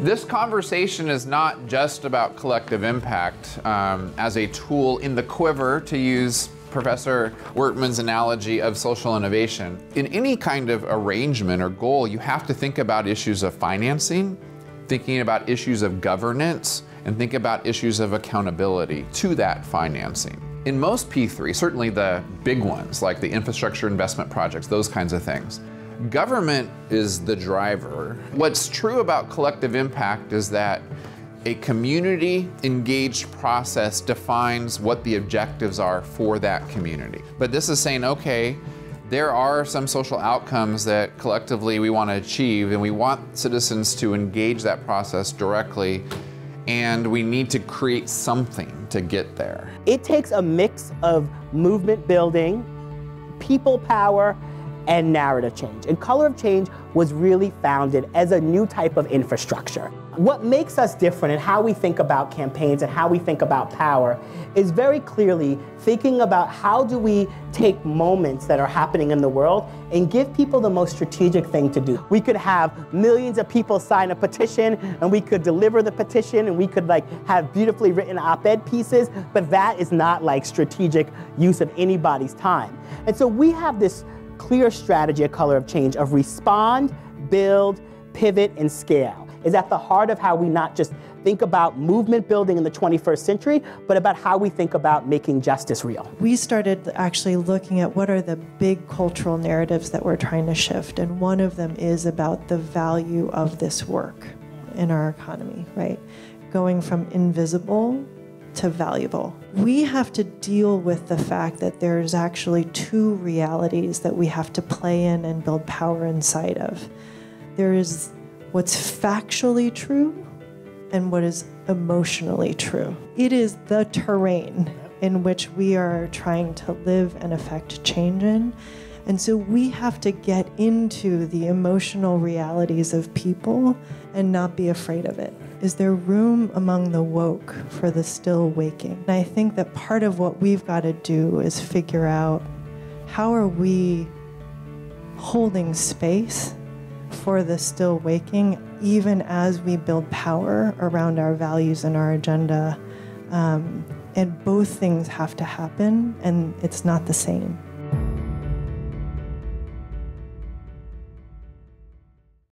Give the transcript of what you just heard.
This conversation is not just about collective impact as a tool in the quiver, to use Professor Wertman's analogy of social innovation. In any kind of arrangement or goal, you have to think about issues of financing, thinking about issues of governance, and think about issues of accountability to that financing. In most P3, certainly the big ones like the infrastructure investment projects, those kinds of things, government is the driver. What's true about collective impact is that a community-engaged process defines what the objectives are for that community. But this is saying, okay, there are some social outcomes that collectively we want to achieve, and we want citizens to engage that process directly, and we need to create something to get there. It takes a mix of movement building, people power, and narrative change. And Color of Change was really founded as a new type of infrastructure. What makes us different in how we think about campaigns and how we think about power is very clearly thinking about how do we take moments that are happening in the world and give people the most strategic thing to do. We could have millions of people sign a petition, and we could deliver the petition, and we could have beautifully written op-ed pieces, but that is not strategic use of anybody's time. And so we have this clear strategy at Color of Change of respond, build, pivot, and scale. Is at the heart of how we not just think about movement building in the 21st century, but about how we think about making justice real. We started actually looking at what are the big cultural narratives that we're trying to shift, and one of them is about the value of this work in our economy, right? Going from invisible to valuable. We have to deal with the fact that there's actually two realities that we have to play in and build power inside of. There is what's factually true and what is emotionally true. It is the terrain in which we are trying to live and affect change in. And so we have to get into the emotional realities of people and not be afraid of it. Is there room among the woke for the still waking? And I think that part of what we've got to do is figure out how are we holding space for the still waking, even as we build power around our values and our agenda. And both things have to happen, and it's not the same.